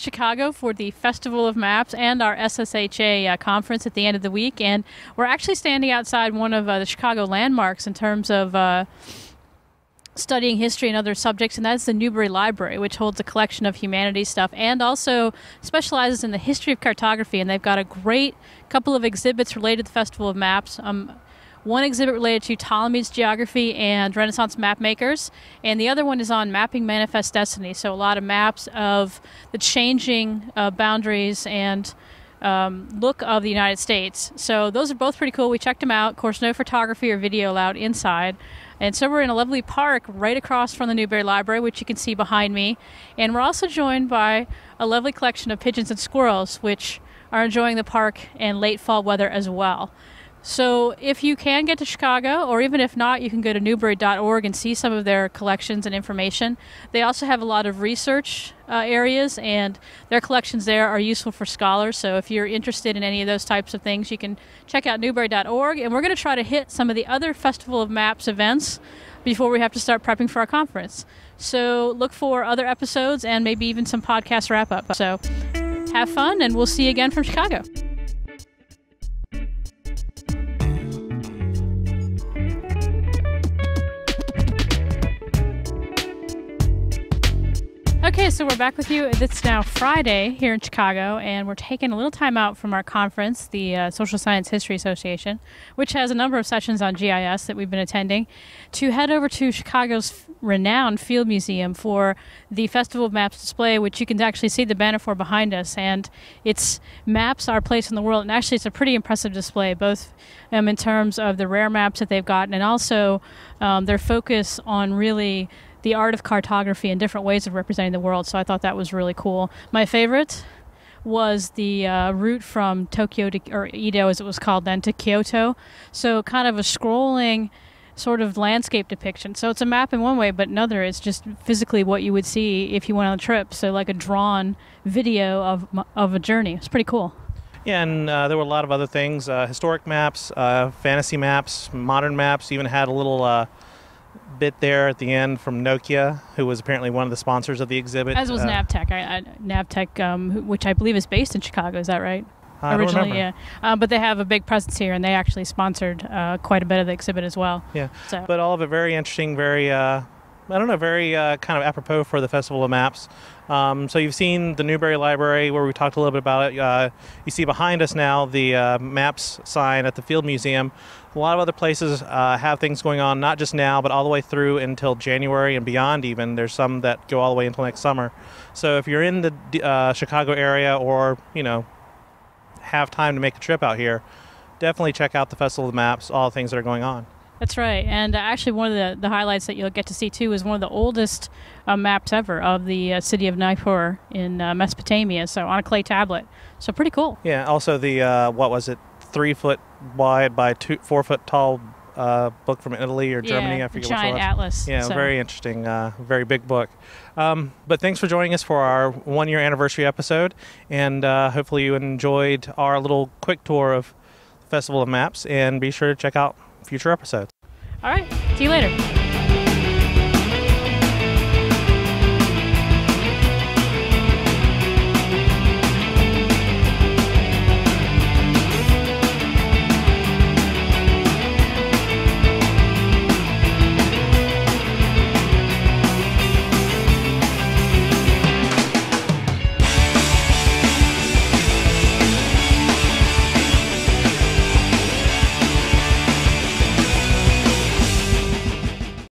Chicago for the Festival of Maps and our SSHA conference at the end of the week, and we're actually standing outside one of the Chicago landmarks in terms of studying history and other subjects, and that's the Newberry Library, which holds a collection of humanities stuff and also specializes in the history of cartography, and they've got a great couple of exhibits related to the Festival of Maps. One exhibit related to Ptolemy's geography and Renaissance map makers, and the other one is on mapping manifest destiny, so a lot of maps of the changing boundaries and look of the United States. So those are both pretty cool. We checked them out. Of course, no photography or video allowed inside. And so we're in a lovely park right across from the Newberry Library, which you can see behind me. And we're also joined by a lovely collection of pigeons and squirrels, which are enjoying the park in late fall weather as well. So if you can get to Chicago, or even if not, you can go to newberry.org and see some of their collections and information. They also have a lot of research areas, and their collections there are useful for scholars. So if you're interested in any of those types of things, you can check out newberry.org. And we're going to try to hit some of the other Festival of Maps events before we have to start prepping for our conference. So look for other episodes and maybe even some podcast wrap-up. So have fun, and we'll see you again from Chicago. Okay, so we're back with you. It's now Friday here in Chicago, and we're taking a little time out from our conference, the Social Science History Association, which has a number of sessions on GIS that we've been attending, to head over to Chicago's renowned Field Museum for the Festival of Maps display, which you can actually see the banner for behind us. And it's Maps, Our Place in the World, and actually it's a pretty impressive display, both in terms of the rare maps that they've gotten and also their focus on really the art of cartography and different ways of representing the world. So I thought that was really cool. My favorite was the route from Tokyo to, or Edo as it was called then, to Kyoto. So kind of a scrolling sort of landscape depiction. So it's a map in one way, but another it's just physically what you would see if you went on a trip. So like a drawn video of a journey. It's pretty cool. Yeah, and there were a lot of other things, historic maps, fantasy maps, modern maps, even had a little bit there at the end from Nokia, who was apparently one of the sponsors of the exhibit. As was Navtech. Navtech, which I believe is based in Chicago. Is that right? Originally, yeah. But they have a big presence here, and they actually sponsored quite a bit of the exhibit as well. Yeah, so. But all of it very interesting, very, very kind of apropos for the Festival of Maps. So you've seen the Newberry Library, where we talked a little bit about it. You see behind us now the maps sign at the Field Museum. A lot of other places have things going on, not just now, but all the way through until January and beyond even. There's some that go all the way until next summer. So if you're in the Chicago area or, have time to make a trip out here, definitely check out the Festival of Maps, all the things that are going on. That's right. And actually one of the highlights that you'll get to see, too, is one of the oldest maps ever of the city of Nippur in Mesopotamia, so on a clay tablet. So pretty cool. Yeah, also the, 3-foot wide by 4-foot tall book from Italy or Germany. I forget giant which one. atlas. Yeah, so. Very interesting, very big book. But thanks for joining us for our 1-year anniversary episode, and hopefully you enjoyed our little quick tour of the Festival of Maps, and be sure to check out future episodes. All right, see you later.